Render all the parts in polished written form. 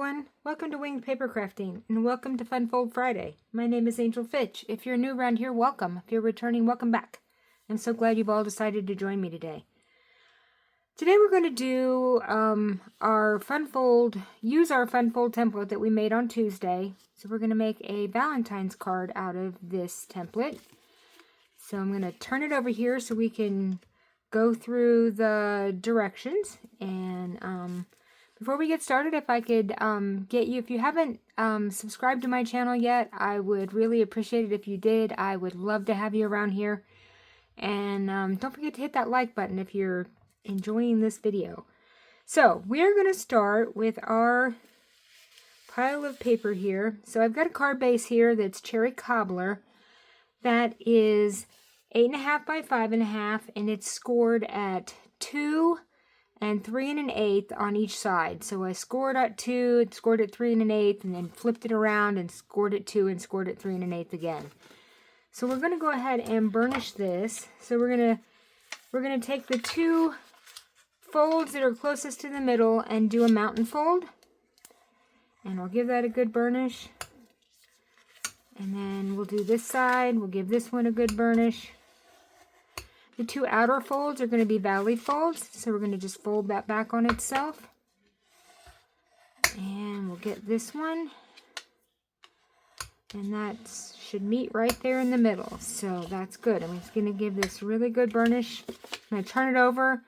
everyone. Welcome to Winged Paper Crafting, and welcome to Fun Fold Friday. My name is Angel Fitch. If you're new around here, welcome. If you're returning, welcome back. I'm so glad you've all decided to join me today. Today we're going to do our Fun Fold, use our Fun Fold template that we made on Tuesday. So we're going to make a Valentine's card out of this template. So I'm going to turn it over here so we can go through the directions. And before we get started, if I could get you, if you haven't subscribed to my channel yet, I would really appreciate it if you did. I would love to have you around here. And don't forget to hit that like button if you're enjoying this video. So we're going to start with our pile of paper here. So I've got a card base here that's cherry cobbler that is 8.5 by 5.5, and it's scored at 2 and 3 1/8 on each side. So I scored at 2, scored at 3 1/8, and then flipped it around and scored at 2 and scored at 3 1/8 again. So we're going to go ahead and burnish this. So we're going to take the two folds that are closest to the middle and do a mountain fold. And I'll give that a good burnish. And then we'll do this side. We'll give this one a good burnish. The two outer folds are going to be valley folds, so we're going to just fold that back on itself. And we'll get this one. And that should meet right there in the middle, so that's good. I'm just going to give this really good burnish. I'm going to turn it over.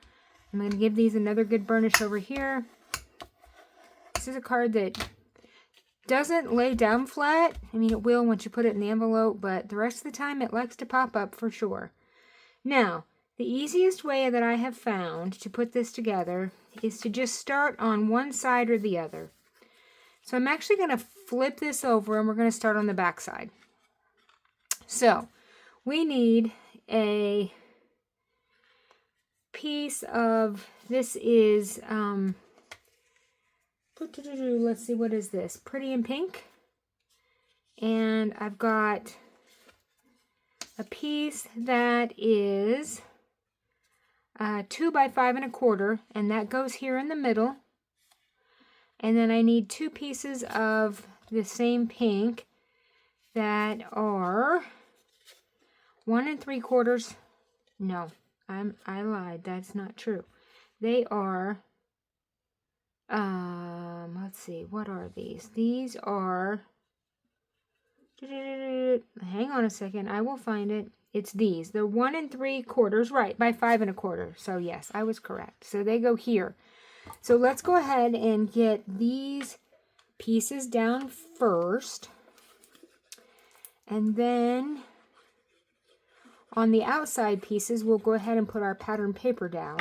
I'm going to give these another good burnish over here. This is a card that doesn't lay down flat. I mean, it will once you put it in the envelope, but the rest of the time it likes to pop up for sure. Now, the easiest way that I have found to put this together is to just start on one side or the other. So I'm actually going to flip this over and we're going to start on the back side. So we need a piece of, this is, let's see, what is this? Pretty in Pink. And I've got a piece that is 2 by 5 1/4, and that goes here in the middle. And then I need two pieces of the same pink that are 1 3/4. No, I lied. That's not true. They are, let's see, what are these? These are, hang on a second, I will find it. It's these. They're 1 3/4, right, by 5 1/4. So yes, I was correct. So they go here. So let's go ahead and get these pieces down first. And then on the outside pieces, we'll go ahead and put our pattern paper down.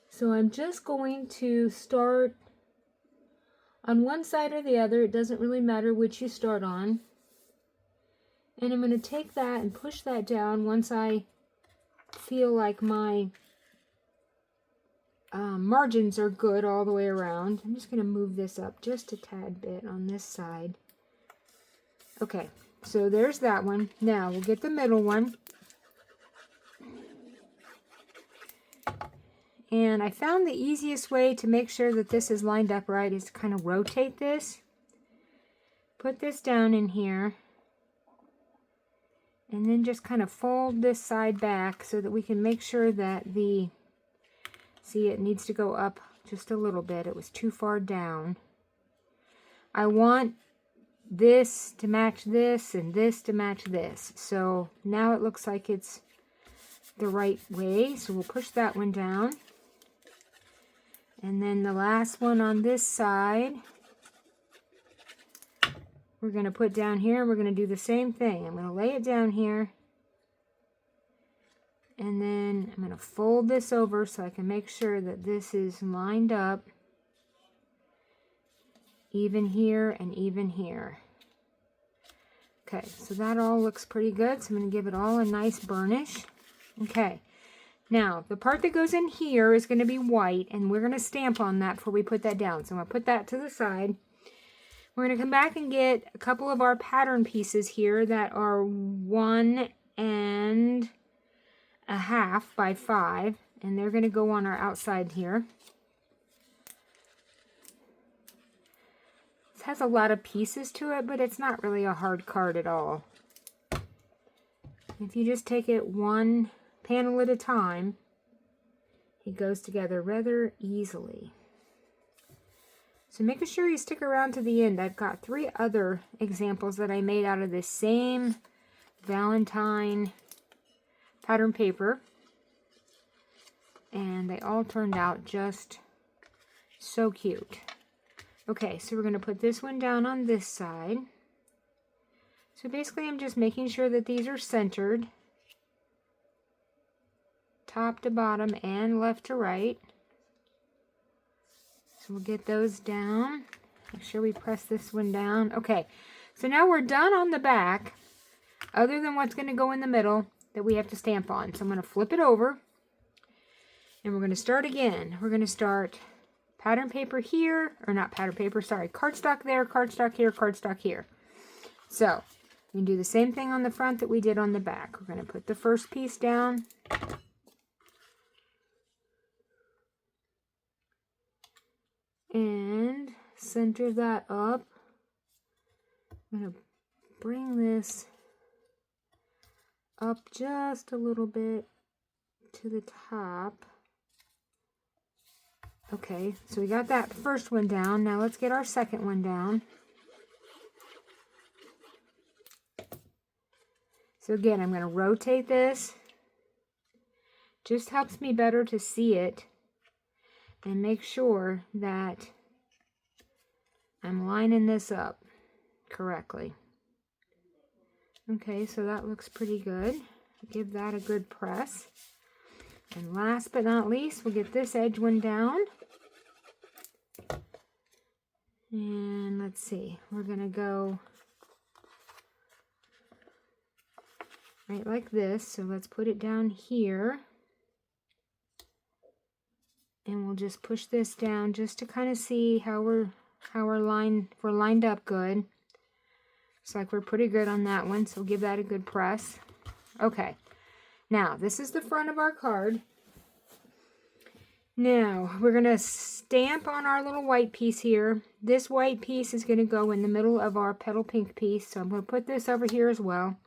So I'm just going to start on one side or the other. It doesn't really matter which you start on. And I'm going to take that and push that down once I feel like my margins are good all the way around. I'm just going to move this up just a tad bit on this side. Okay, so there's that one. Now we'll get the middle one. And I found the easiest way to make sure that this is lined up right is to kind of rotate this. Put this down in here. And then just kind of fold this side back so that we can make sure that the, see, it needs to go up just a little bit. It was too far down. I want this to match this and this to match this. So now it looks like it's the right way. So we'll push that one down. And then the last one on this side, we're going to put down here. We're going to do the same thing. I'm going to lay it down here. And then I'm going to fold this over so I can make sure that this is lined up. Even here and even here. Okay, so that all looks pretty good. So I'm going to give it all a nice burnish. Okay, now the part that goes in here is going to be white, and we're going to stamp on that before we put that down. So I'm going to put that to the side. We're going to come back and get a couple of our pattern pieces here that are 1 1/2 by 5, and they're going to go on our outside here. has a lot of pieces to it, but it's not really a hard card at all. If you just take it one panel at a time, it goes together rather easily. So making sure you stick around to the end. I've got 3 other examples that I made out of this same Valentine pattern paper. And they all turned out just so cute. Okay, so we're going to put this one down on this side. So basically I'm just making sure that these are centered, top to bottom and left to right. So we'll get those down. Make sure we press this one down. Okay, so now we're done on the back, other than what's going to go in the middle that we have to stamp on. So I'm going to flip it over, and we're going to start again. We're going to start pattern paper here, or not pattern paper, sorry, cardstock there, cardstock here, cardstock here. So we can do the same thing on the front that we did on the back. We're going to put the first piece down. And center that up. I'm going to bring this up just a little bit to the top. Okay, so we got that first one down. Now let's get our second one down. So again, I'm going to rotate this. Just helps me better to see it and make sure that I'm lining this up correctly. Okay, so that looks pretty good. Give that a good press. And last but not least, we'll get this edge one down. And let's see, we're going to go right like this. So let's put it down here. And we'll just push this down just to kind of see how we're lined up good. Looks like we're pretty good on that one, so give that a good press. Okay, now this is the front of our card. Now we're going to stamp on our little white piece here. This white piece is going to go in the middle of our petal pink piece, so I'm going to put this over here as well.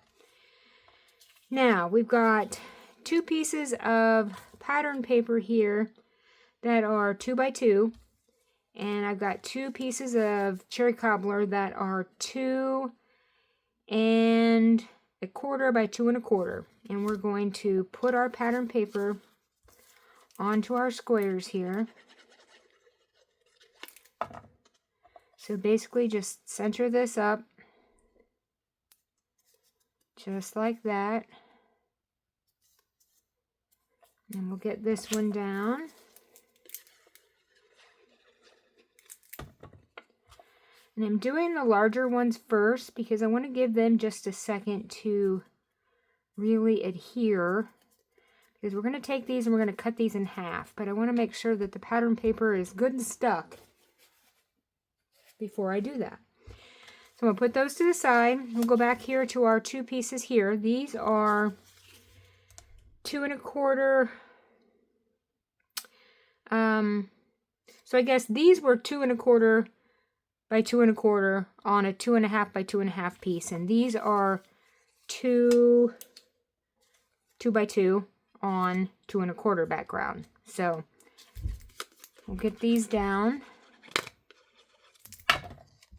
Now we've got 2 pieces of pattern paper here that are 2 by 2, and I've got 2 pieces of cherry cobbler that are 2 1/4 by 2 1/4, and we're going to put our pattern paper onto our squares here. So basically just center this up just like that, and we'll get this one down. And I'm doing the larger ones first because I want to give them just a second to really adhere. Because we're going to take these and we're going to cut these in half. But I want to make sure that the pattern paper is good and stuck before I do that. So I'm going to put those to the side. We'll go back here to our 2 pieces here. These are 2 1/4. So I guess these were 2 1/4 by 2 1/4 on a 2 1/2 by 2 1/2 piece, and these are 2 by 2 on 2 1/4 background. So we'll get these down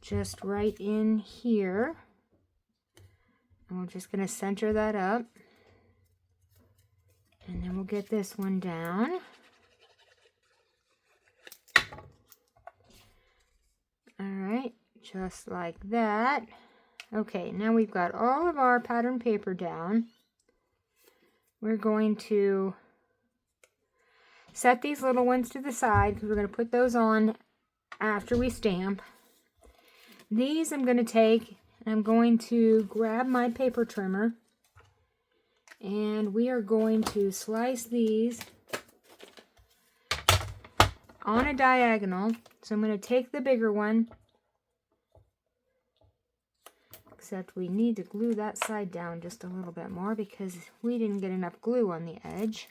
just right in here, and we're just going to center that up, and then we'll get this one down. Alright, just like that. Okay, now we've got all of our pattern paper down. We're going to set these little ones to the side because we're going to put those on after we stamp. These I'm going to take, and I'm going to grab my paper trimmer, and we are going to slice these on a diagonal. So I'm going to take the bigger one, except we need to glue that side down just a little bit more because we didn't get enough glue on the edge.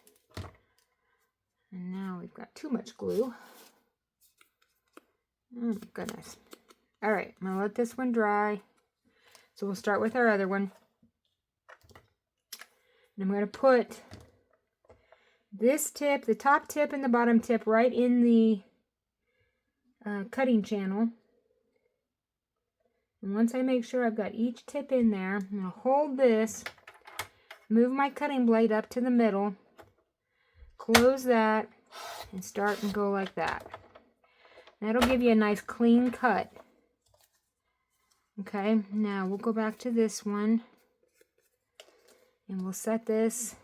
And now we've got too much glue. Oh my goodness. All right, I'm going to let this one dry. So we'll start with our other one. And I'm going to put this tip, the top tip and the bottom tip, right in the cutting channel. And once I make sure I've got each tip in there, I'm going to hold this, move my cutting blade up to the middle, close that, and start and go like that. That'll give you a nice clean cut. Okay, now we'll go back to this one, and we'll set this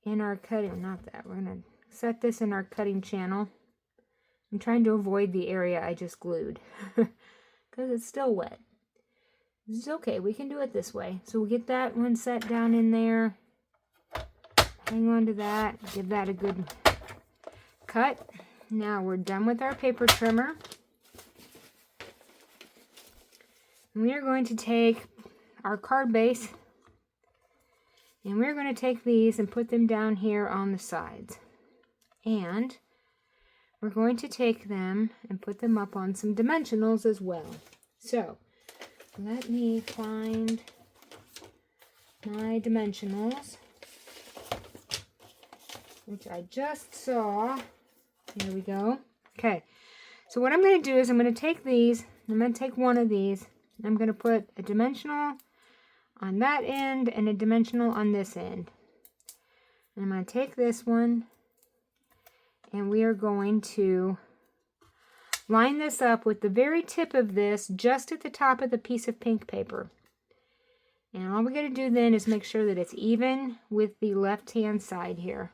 in our cutting, not that, we're going to set this in our cutting channel. I'm trying to avoid the area I just glued, because it's still wet. It's okay, we can do it this way. So we'll get that one set down in there, hang on to that, give that a good cut. Now we're done with our paper trimmer. We are going to take our card base, and we're going to take these and put them down here on the sides. And we're going to take them and put them up on some dimensionals as well. So let me find my dimensionals, which I just saw. There we go. Okay, so what I'm going to do is I'm going to take these, I'm going to take one of these, I'm going to put a dimensional on that end and a dimensional on this end. And I'm going to take this one, and we are going to line this up with the very tip of this, just at the top of the piece of pink paper. And all we're going to do then is make sure that it's even with the left-hand side here.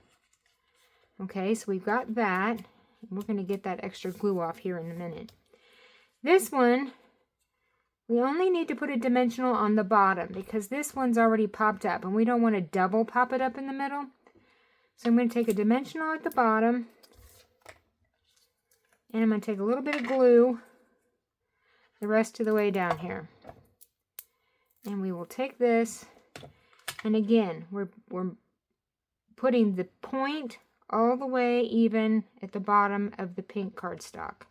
Okay, so we've got that. We're going to get that extra glue off here in a minute. This one, we only need to put a dimensional on the bottom because this one's already popped up, and we don't want to double pop it up in the middle. So I'm going to take a dimensional at the bottom, and I'm going to take a little bit of glue the rest of the way down here. And we will take this, and again, we're putting the point all the way even at the bottom of the pink cardstock.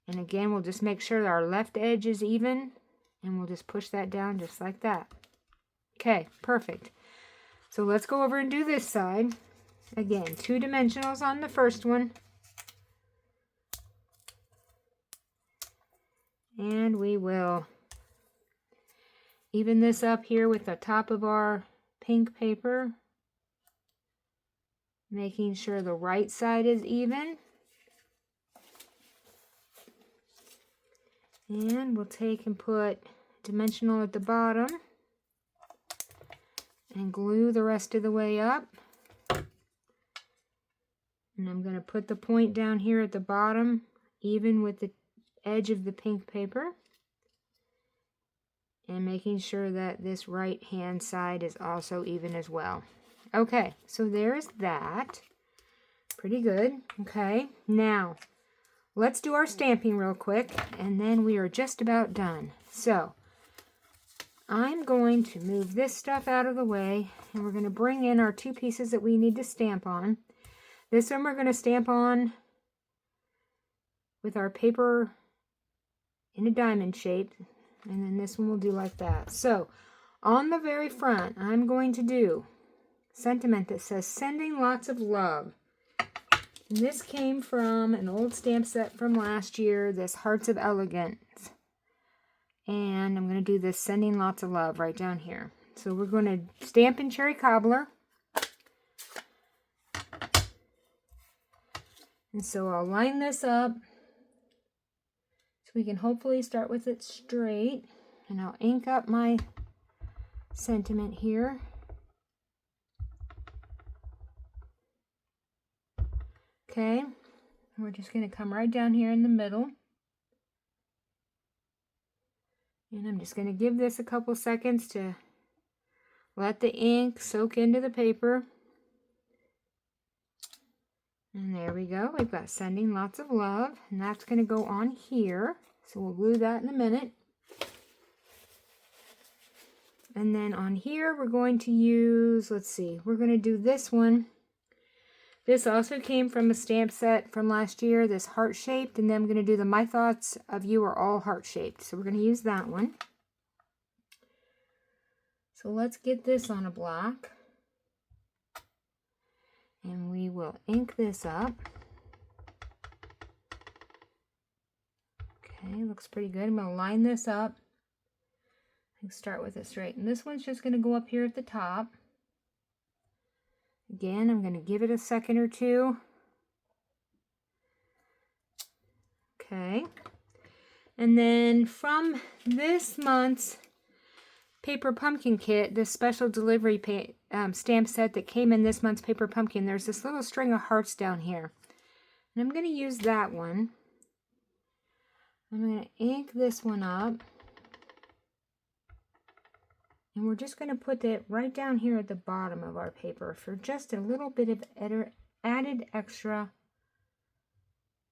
And again, we'll just make sure that our left edge is even, and we'll just push that down just like that. Okay, perfect. So let's go over and do this side. Again, 2 dimensionals on the first one. And we will even this up here with the top of our pink paper, making sure the right side is even. And we'll take and put dimensional at the bottom and glue the rest of the way up. And I'm going to put the point down here at the bottom, even with the edge of the pink paper. And making sure that this right hand side is also even as well. Okay, so there's that. Pretty good. Okay, now let's do our stamping real quick, and then we are just about done. So I'm going to move this stuff out of the way, and we're going to bring in our 2 pieces that we need to stamp on. This one we're going to stamp on with our paper in a diamond shape, and then this one we'll do like that. So on the very front, I'm going to do sentiment that says sending lots of love. And this came from an old stamp set from last year, this Hearts of Elegance. And I'm going to do this sending lots of love right down here. So we're going to stamp in Cherry Cobbler. And so I'll line this up so we can hopefully start with it straight. And I'll ink up my sentiment here. Okay, we're just going to come right down here in the middle. And I'm just going to give this a couple seconds to let the ink soak into the paper. And there we go. We've got sending lots of love. And that's going to go on here. So we'll glue that in a minute. And then on here we're going to use, let's see, we're going to do this one This also came from a stamp set from last year, this heart-shaped, and then I'm going to do the My Thoughts of You Are All Heart-Shaped. So we're going to use that one. So let's get this on a block. And we will ink this up. Okay, looks pretty good. I'm going to line this up and start with it straight. And this one's just going to go up here at the top. Again, I'm going to give it a second or two. Okay. And then from this month's Paper Pumpkin kit, this special delivery stamp set that came in this month's Paper Pumpkin, there's this little string of hearts down here. And I'm going to use that one. I'm going to ink this one up. And we're just going to put it right down here at the bottom of our paper for just a little bit of added extra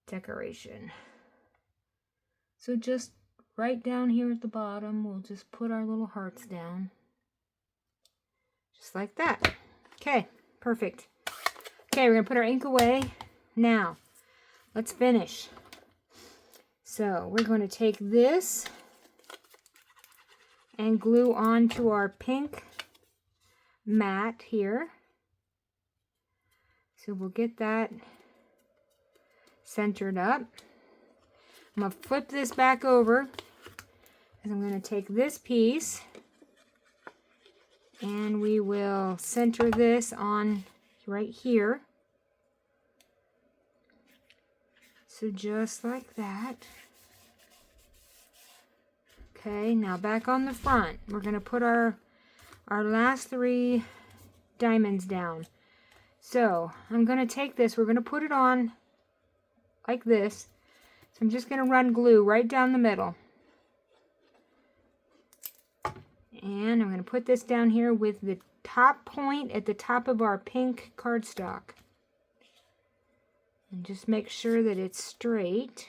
decoration. So just right down here at the bottom, we'll just put our little hearts down. Just like that. Okay, perfect. Okay, we're going to put our ink away. Now, let's finish. So we're going to take this and glue onto our pink mat here. So we'll get that centered up. I'm going to flip this back over, and I'm going to take this piece and we will center this on right here. So just like that. Okay, now back on the front, we're going to put our last 3 diamonds down. So I'm going to take this, we're going to put it on like this. So I'm just going to run glue right down the middle. And I'm going to put this down here with the top point at the top of our pink cardstock. And just make sure that it's straight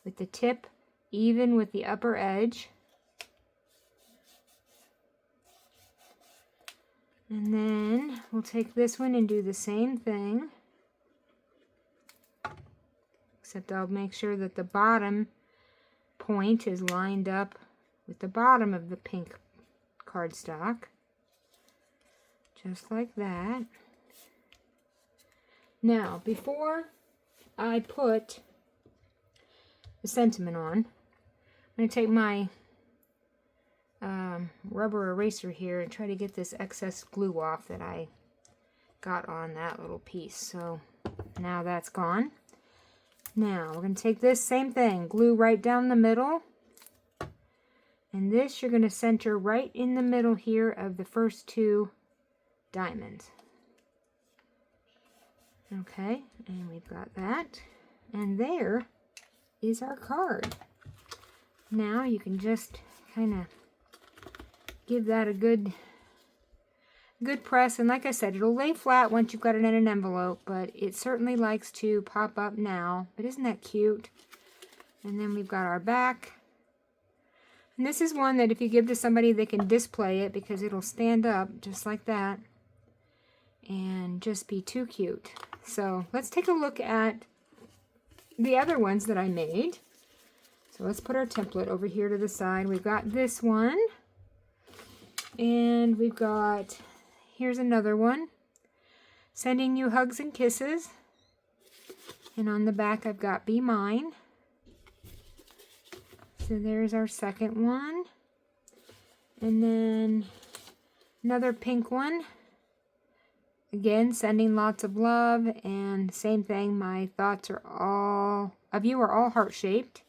with the tip even with the upper edge. And then we'll take this one and do the same thing. Except I'll make sure that the bottom point is lined up with the bottom of the pink cardstock. Just like that. Now, before I put the sentiment on, I'm going to take my rubber eraser here and try to get this excess glue off that I got on that little piece. So now that's gone. Now we're going to take this same thing, glue right down the middle, and this you're going to center right in the middle here of the first 2 diamonds. Okay, and we've got that, and there is our card. Now you can just kind of give that a good press, and like I said, it'll lay flat once you've got it in an envelope, but it certainly likes to pop up now. But isn't that cute? And then we've got our back, and this is one that if you give to somebody, they can display it because it'll stand up just like that and just be too cute. So let's take a look at the other ones that I made. So let's put our template over here to the side. We've got this one, and we've got, here's another one, sending you hugs and kisses. And on the back I've got Be Mine. So there's our second one. And then another pink one. Again, sending lots of love, and same thing, my thoughts are all of you are all heart-shaped.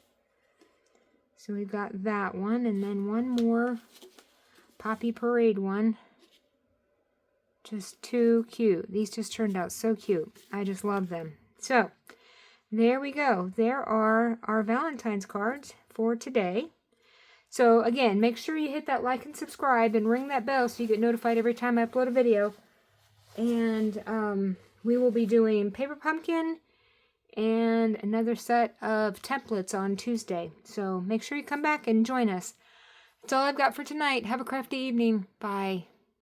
So we've got that one, and then one more Poppy Parade one. Just too cute. These just turned out so cute. I just love them. So there we go. There are our Valentine's cards for today. So again, make sure you hit that like and subscribe and ring that bell so you get notified every time I upload a video. And we will be doing Paper Pumpkin and another set of templates on Tuesday. So make sure you come back and join us. That's all I've got for tonight. Have a crafty evening. Bye.